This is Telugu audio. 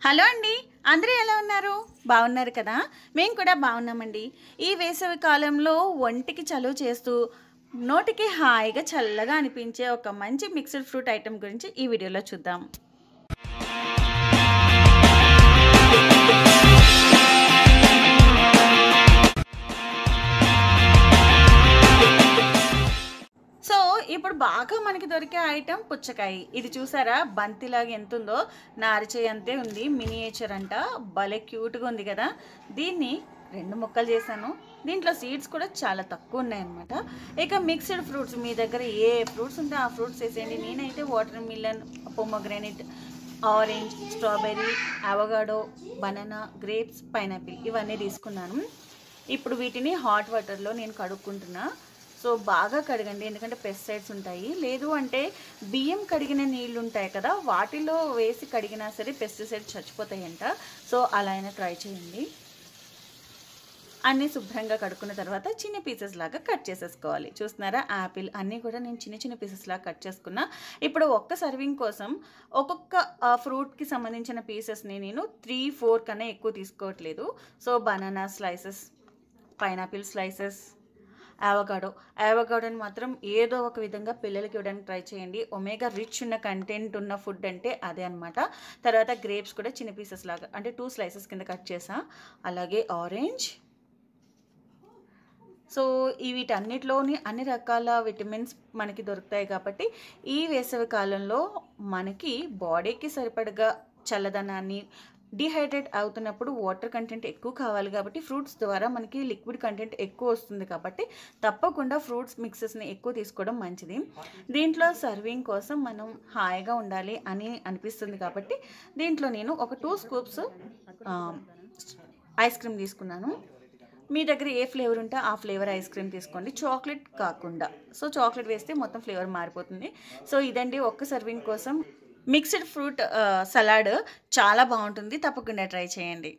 హలో అండి. అందరూ ఎలా ఉన్నారు? బాగున్నారు కదా? మేము కూడా బాగున్నామండి. ఈ వేసవి కాలంలో ఒంటికి చలువ చేస్తూ, నోటికి హాయిగా చల్లగా అనిపించే ఒక మంచి మిక్స్డ్ ఫ్రూట్ ఐటెమ్ గురించి ఈ వీడియోలో చూద్దాం. సో, ఇప్పుడు బాగా మనకి దొరికే ఐటెమ్ పుచ్చకాయ. ఇది చూసారా? బంతిలాగా ఎంతుందో, నారిచేయి అంతే ఉంది. మినియేచర్ అంట. భలే క్యూట్‌గా ఉంది కదా! దీన్ని 2 ముక్కలు చేశాను. దీంట్లో సీడ్స్ కూడా చాలా తక్కువ ఉన్నాయన్నమాట. ఇక మిక్స్డ్ ఫ్రూట్స్ మీ దగ్గర ఏ ఫ్రూట్స్ ఉంటే ఆ ఫ్రూట్స్ వేసేయండి. నేనైతే water melon, pomegranate, orange, strawberry, అవగాడో, banana, grapes, pineapple ఇవన్నీ తీసుకున్నాను. ఇప్పుడు వీటిని హాట్ వాటర్‌లో నేను కడుక్కుంటున్నా. సో బాగా కడగండి, ఎందుకంటే పెస్టిసైడ్స్ ఉంటాయి. లేదు అంటే బియ్యం కడిగిన నీళ్ళు ఉంటాయి కదా, వాటిలో వేసి కడిగినా సరే పెస్టిసైడ్స్ చచ్చిపోతాయంట. సో అలా అయినా ట్రై చేయండి. అన్నీ శుభ్రంగా కడుక్కున్న తర్వాత చిన్న పీసెస్ లాగా కట్ చేసేసుకోవాలి. చూస్తున్నారా? యాపిల్ అన్నీ కూడా నేను చిన్న చిన్న పీసెస్ లాగా కట్ చేసుకున్నా. ఇప్పుడు ఒక్క సర్వింగ్ కోసం ఒక్కొక్క ఫ్రూట్కి సంబంధించిన పీసెస్ని నేను 3-4 కన్నా ఎక్కువ తీసుకోవట్లేదు. So banana slices, pineapple slices, అవగాడోని మాత్రం ఏదో ఒక విధంగా పిల్లలకి ఇవ్వడానికి ట్రై చేయండి. ఒమేగా రిచ్ ఉన్న కంటెంట్ ఉన్న ఫుడ్ అంటే అదే అనమాట. తర్వాత గ్రేప్స్ కూడా చిన్న పీసెస్ లాగా అంటే 2 స్లైసెస్ కింద కట్ చేసా. అలాగే ఆరెంజ్. సో వీటన్నిటిలోని అన్ని రకాల విటమిన్స్ మనకి దొరుకుతాయి కాబట్టి ఈ వేసవి కాలంలో మనకి బాడీకి సరిపడగా చల్లదనాన్ని, డిహైడ్రేట్ అవుతున్నప్పుడు వాటర్ కంటెంట్ ఎక్కువ కావాలి కాబట్టి ఫ్రూట్స్ ద్వారా మనకి లిక్విడ్ కంటెంట్ ఎక్కువ వస్తుంది కాబట్టి తప్పకుండా ఫ్రూట్స్ మిక్సెస్ని ఎక్కువ తీసుకోవడం మంచిది. దీంట్లో సర్వింగ్ కోసం మనం హాయిగా ఉండాలి అని అనిపిస్తుంది కాబట్టి దీంట్లో నేను ఒక 2 స్కూప్స్ ఐస్ క్రీమ్ తీసుకున్నాను. మీ దగ్గర ఏ ఫ్లేవర్ ఉంటే ఆ ఫ్లేవర్ ఐస్ క్రీమ్ తీసుకోండి, చాక్లెట్ కాకుండా. సో చాక్లెట్ వేస్తే మొత్తం ఫ్లేవర్ మారిపోతుంది. సో ఇదండి ఒక్క సర్వింగ్ కోసం మిక్స్డ్ ఫ్రూట్ సలాడ్. చాలా బాగుంటుంది, తప్పకుండా ట్రై చేయండి.